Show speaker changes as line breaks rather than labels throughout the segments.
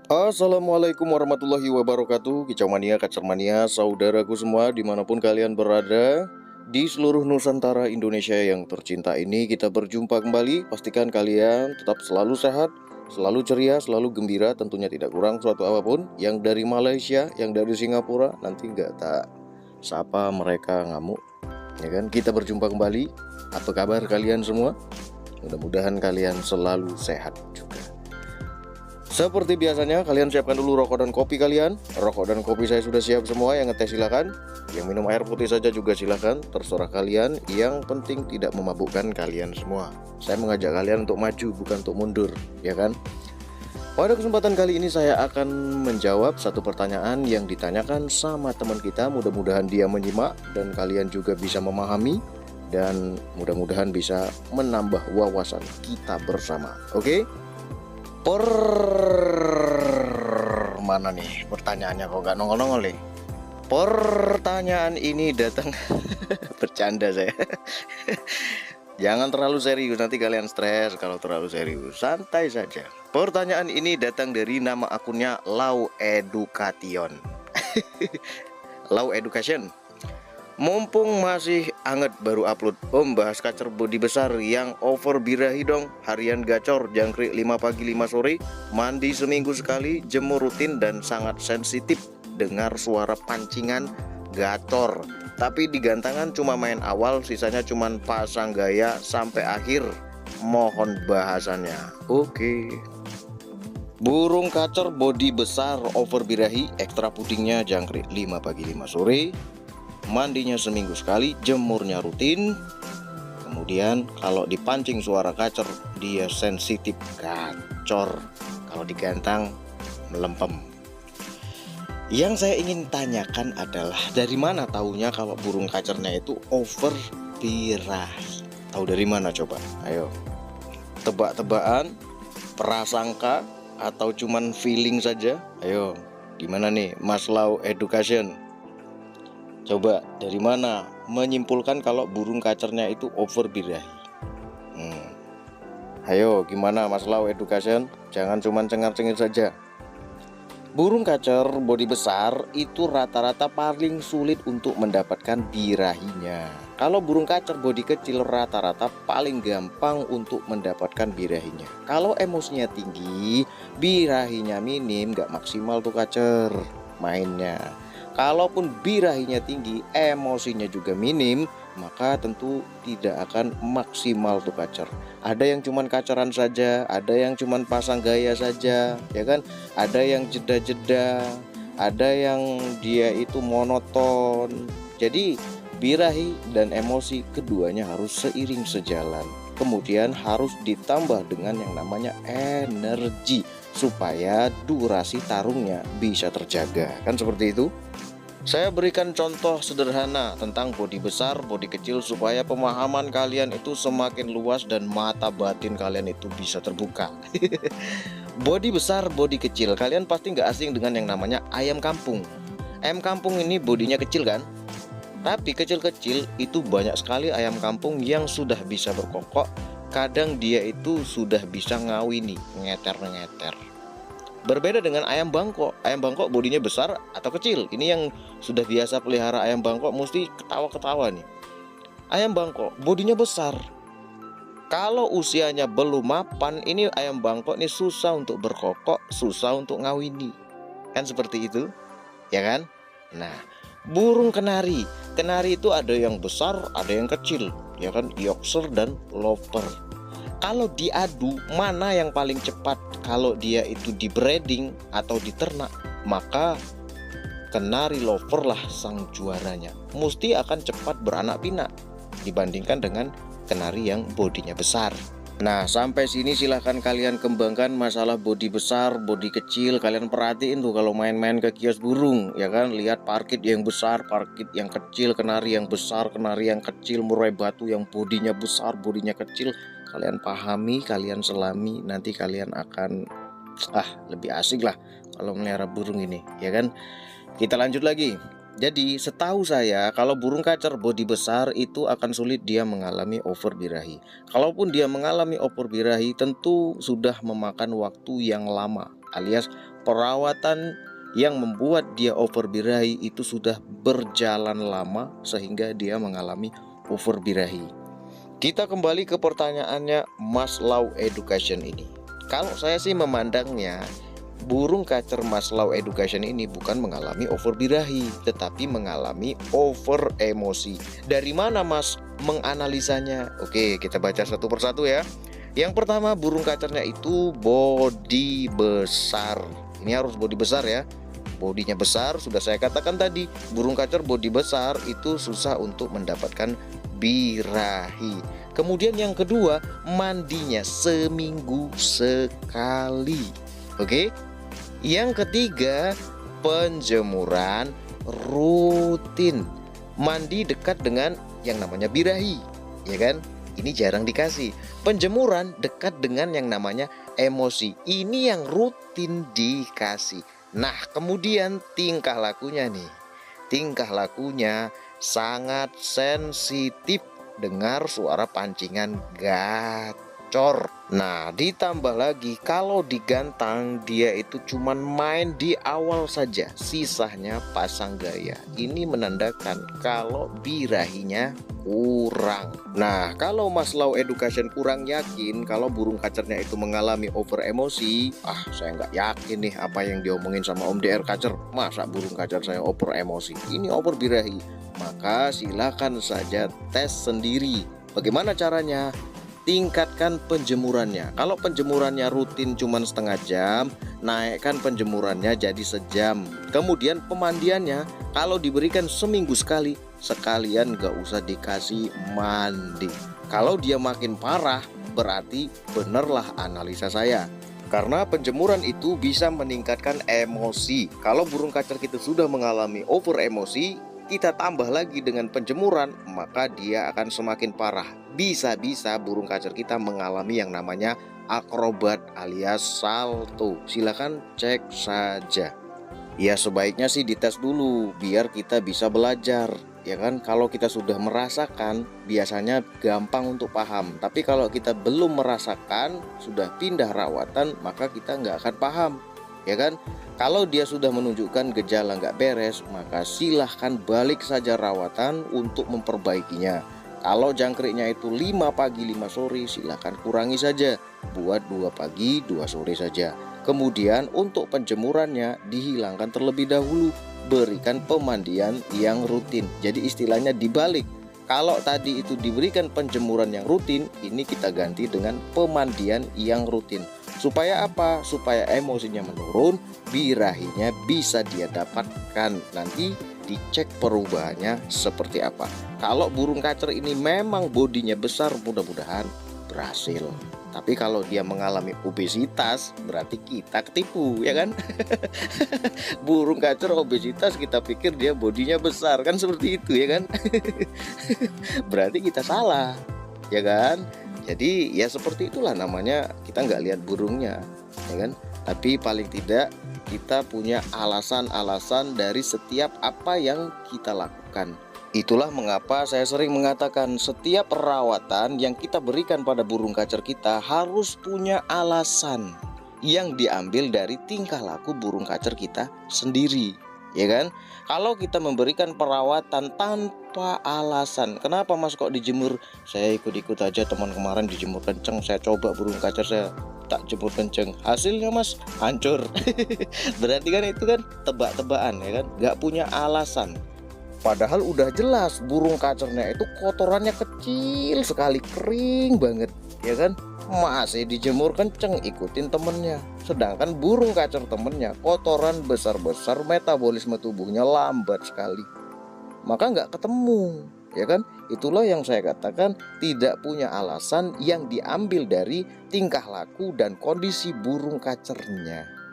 Assalamualaikum warahmatullahi wabarakatuh. Kicau mania, kacer mania, saudaraku semua dimanapun kalian berada di seluruh Nusantara Indonesia yang tercinta ini, kita berjumpa kembali. Pastikan kalian tetap selalu sehat, selalu ceria, selalu gembira, tentunya tidak kurang suatu apapun. Yang dari Malaysia, yang dari Singapura, nanti nggak tak sapa mereka ngamuk, ya kan? Kita berjumpa kembali. Apa kabar kalian semua? Mudah-mudahan kalian selalu sehat juga. Seperti biasanya, kalian siapkan dulu rokok dan kopi kalian. Rokok dan kopi saya sudah siap semua. Yang ngetes silakan. Yang minum air putih saja juga silakan. Terserah kalian. Yang penting tidak memabukkan kalian semua. Saya mengajak kalian untuk maju, bukan untuk mundur, ya kan? Pada kesempatan kali ini saya akan menjawab satu pertanyaan yang ditanyakan sama teman kita. Mudah-mudahan dia menyimak dan kalian juga bisa memahami. Dan mudah-mudahan bisa menambah wawasan kita bersama. Oke? Mana nih pertanyaannya, kok nggak nongol-nongol nih? Pertanyaan ini datang bercanda saya. Jangan terlalu serius, nanti kalian stres kalau terlalu serius. Santai saja. Pertanyaan ini datang dari nama akunnya Lau Education. Lau Education. Mumpung masih anget baru upload, Om bahas kacer bodi besar yang over birahi dong. Harian gacor, jangkrik 5 pagi 5 sore, mandi seminggu sekali, jemur rutin dan sangat sensitif dengar suara pancingan gacor. Tapi di gantangan cuma main awal, sisanya cuma pasang gaya sampai akhir. Mohon bahasannya. Oke. Burung kacer bodi besar over birahi, ekstra pudingnya jangkrik 5 pagi 5 sore. Mandinya seminggu sekali, jemurnya rutin. Kemudian kalau dipancing suara kacer, dia sensitif gacor. Kalau digantang melempem. Yang saya ingin tanyakan adalah, dari mana taunya kalau burung kacernya itu over birahi? Tahu dari mana coba? Ayo. Tebak-tebakan, prasangka, atau cuman feeling saja? Ayo, gimana nih Mas Lau Education? Coba dari mana menyimpulkan kalau burung kacernya itu over birahi? Ayo gimana Mas Lau Education? Jangan cuma cengar-cengir saja. Burung kacer bodi besar itu rata-rata paling sulit untuk mendapatkan birahinya. Kalau burung kacer bodi kecil rata-rata paling gampang untuk mendapatkan birahinya. Kalau emosinya tinggi, birahinya minim, gak maksimal tuh kacer mainnya. Kalaupun birahinya tinggi, emosinya juga minim, maka tentu tidak akan maksimal tuh kacer. Ada yang cuman kaceran saja, ada yang cuman pasang gaya saja, ya kan? Ada yang jeda-jeda, ada yang dia itu monoton. Jadi birahi dan emosi keduanya harus seiring sejalan. Kemudian harus ditambah dengan yang namanya energi supaya durasi tarungnya bisa terjaga. Kan seperti itu? Saya berikan contoh sederhana tentang bodi besar, bodi kecil supaya pemahaman kalian itu semakin luas dan mata batin kalian itu bisa terbuka. Bodi besar, bodi kecil, kalian pasti nggak asing dengan yang namanya ayam kampung. Ayam kampung ini bodinya kecil kan? Tapi kecil-kecil itu banyak sekali ayam kampung yang sudah bisa berkokok. Kadang dia itu sudah bisa ngawini, ngeter-ngeter. Berbeda dengan ayam bangkok. Ayam bangkok bodinya besar atau kecil. Ini yang sudah biasa pelihara ayam bangkok mesti ketawa-ketawa nih. Ayam bangkok bodinya besar. Kalau usianya belum mapan, ini ayam bangkok ini susah untuk berkokok, susah untuk ngawini. Kan seperti itu, ya kan? Nah, burung kenari. Kenari itu ada yang besar, ada yang kecil, ya kan? Yorkshire dan Loper. Kalau diadu mana yang paling cepat, kalau dia itu di breeding atau diternak, maka kenari lover lah sang juaranya. Mesti akan cepat beranak pinak dibandingkan dengan kenari yang bodinya besar. Nah, sampai sini silahkan kalian kembangkan masalah bodi besar, bodi kecil. Kalian perhatiin tuh kalau main-main ke kios burung, ya kan? Lihat parkit yang besar, parkit yang kecil, kenari yang besar, kenari yang kecil, murai batu yang bodinya besar, bodinya kecil. Kalian pahami, kalian selami, nanti kalian akan lebih asik lah kalau melihara burung ini, ya kan? Kita lanjut lagi. Jadi setahu saya kalau burung kacer bodi besar itu akan sulit dia mengalami over birahi. Kalaupun dia mengalami over birahi tentu sudah memakan waktu yang lama, alias perawatan yang membuat dia over birahi itu sudah berjalan lama sehingga dia mengalami over birahi. Kita kembali ke pertanyaannya Maslow Education ini. Kalau saya sih memandangnya, burung kacer Maslow Education ini bukan mengalami over birahi, tetapi mengalami over emosi. Dari mana Mas menganalisanya? Oke, kita baca satu persatu ya. Yang pertama, burung kacernya itu body besar. Ini harus body besar ya. Bodinya besar, sudah saya katakan tadi, burung kacer body besar itu susah untuk mendapatkan birahi. Kemudian yang kedua, mandinya seminggu sekali. Oke. Yang ketiga, penjemuran rutin. Mandi dekat dengan yang namanya birahi, ya kan? Ini jarang dikasih. Penjemuran dekat dengan yang namanya emosi. Ini yang rutin dikasih. Nah, kemudian tingkah lakunya nih. Tingkah lakunya sangat sensitif dengar suara pancingan gacor. Nah, ditambah lagi kalau digantang dia itu cuman main di awal saja, sisanya pasang gaya. Ini menandakan kalau birahinya kurang. Nah, kalau Maslow Education kurang yakin kalau burung kacernya itu mengalami over emosi, saya nggak yakin nih apa yang diomongin sama Om DR Kacer. Masa burung kacer saya over emosi? Ini over birahi. Maka silakan saja tes sendiri. Bagaimana caranya? Tingkatkan penjemurannya. Kalau penjemurannya rutin cuma setengah jam, naikkan penjemurannya jadi sejam. Kemudian pemandiannya, kalau diberikan seminggu sekali, sekalian gak usah dikasih mandi. Kalau dia makin parah, berarti benerlah analisa saya. Karena penjemuran itu bisa meningkatkan emosi. Kalau burung kacer kita sudah mengalami over emosi, kita tambah lagi dengan penjemuran, maka dia akan semakin parah. Bisa-bisa burung kacer kita mengalami yang namanya akrobat alias salto. Silakan cek saja. Ya sebaiknya sih dites dulu biar kita bisa belajar. Ya kan, kalau kita sudah merasakan biasanya gampang untuk paham. Tapi kalau kita belum merasakan, sudah pindah rawatan, maka kita nggak akan paham. Ya kan, kalau dia sudah menunjukkan gejala nggak beres, maka silahkan balik saja rawatan untuk memperbaikinya. Kalau jangkriknya itu 5 pagi 5 sore, silahkan kurangi saja, buat 2 pagi 2 sore saja. Kemudian untuk penjemurannya dihilangkan terlebih dahulu, berikan pemandian yang rutin. Jadi istilahnya dibalik. Kalau tadi itu diberikan penjemuran yang rutin, ini kita ganti dengan pemandian yang rutin. Supaya apa? Supaya emosinya menurun, birahinya bisa dia dapatkan. Nanti dicek perubahannya seperti apa. Kalau burung kacer ini memang bodinya besar, mudah-mudahan berhasil. Tapi kalau dia mengalami obesitas, berarti kita ketipu, ya kan? Burung kacer obesitas, kita pikir dia bodinya besar, kan seperti itu, ya kan? Berarti kita salah, ya kan? Jadi ya seperti itulah namanya, kita nggak lihat burungnya, ya kan? Tapi paling tidak kita punya alasan-alasan dari setiap apa yang kita lakukan. Itulah mengapa saya sering mengatakan setiap perawatan yang kita berikan pada burung kacer kita harus punya alasan yang diambil dari tingkah laku burung kacer kita sendiri, ya kan? Kalau kita memberikan perawatan tanpa alasan, kenapa Mas kok dijemur? Saya ikut-ikut aja, teman kemarin dijemur kenceng, saya coba burung kacer saya tak jemur kenceng, hasilnya Mas hancur. Berarti kan itu kan tebak-tebakan, ya kan? Gak punya alasan. Padahal udah jelas burung kacernya itu kotorannya kecil sekali, kering banget, ya kan? Masih dijemur kenceng, ikutin temennya. Sedangkan burung kacer temennya kotoran besar-besar, metabolisme tubuhnya lambat sekali. Maka nggak ketemu, ya kan? Itulah yang saya katakan tidak punya alasan yang diambil dari tingkah laku dan kondisi burung kacernya.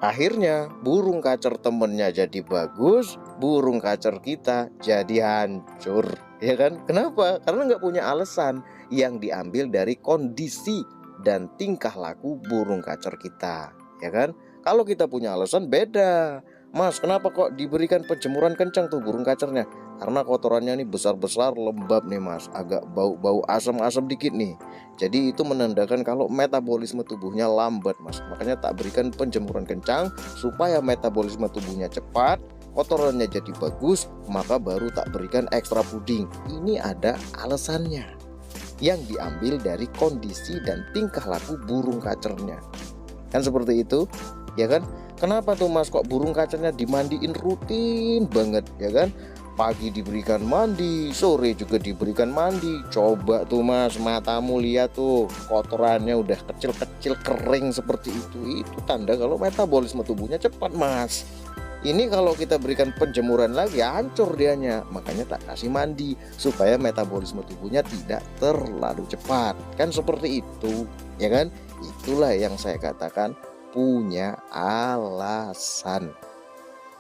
Akhirnya burung kacer temennya jadi bagus, burung kacer kita jadi hancur, ya kan? Kenapa? Karena nggak punya alasan yang diambil dari kondisi dan tingkah laku burung kacer kita, ya kan? Kalau kita punya alasan beda. Mas, kenapa kok diberikan penjemuran kencang tuh burung kacernya? Karena kotorannya nih besar-besar, lembab nih Mas, agak bau-bau asam-asam dikit nih. Jadi itu menandakan kalau metabolisme tubuhnya lambat Mas. Makanya tak berikan penjemuran kencang supaya metabolisme tubuhnya cepat, kotorannya jadi bagus, maka baru tak berikan ekstra puding. Ini ada alasannya yang diambil dari kondisi dan tingkah laku burung kacernya. Kan seperti itu, ya kan? Kenapa tuh Mas kok burung kacernya dimandiin rutin banget, ya kan? Pagi diberikan mandi, sore juga diberikan mandi. Coba tuh Mas, matamu lihat tuh, kotorannya udah kecil-kecil kering seperti itu. Itu tanda kalau metabolisme tubuhnya cepat Mas. Ini kalau kita berikan penjemuran lagi hancur dianya. Makanya tak kasih mandi supaya metabolisme tubuhnya tidak terlalu cepat. Kan seperti itu, ya kan? Itulah yang saya katakan punya alasan.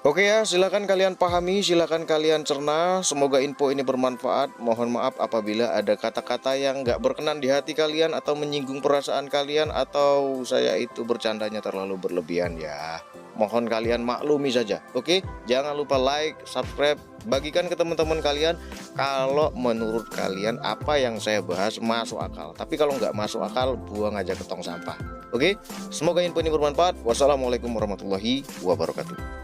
Oke ya, silakan kalian pahami, silakan kalian cerna. Semoga info ini bermanfaat. Mohon maaf apabila ada kata-kata yang nggak berkenan di hati kalian atau menyinggung perasaan kalian, atau saya itu bercandanya terlalu berlebihan ya. Mohon kalian maklumi saja. Oke, jangan lupa like, subscribe, bagikan ke teman-teman kalian kalau menurut kalian apa yang saya bahas masuk akal. Tapi kalau nggak masuk akal, buang aja ke tong sampah. Oke, semoga info ini bermanfaat. Wassalamualaikum warahmatullahi wabarakatuh.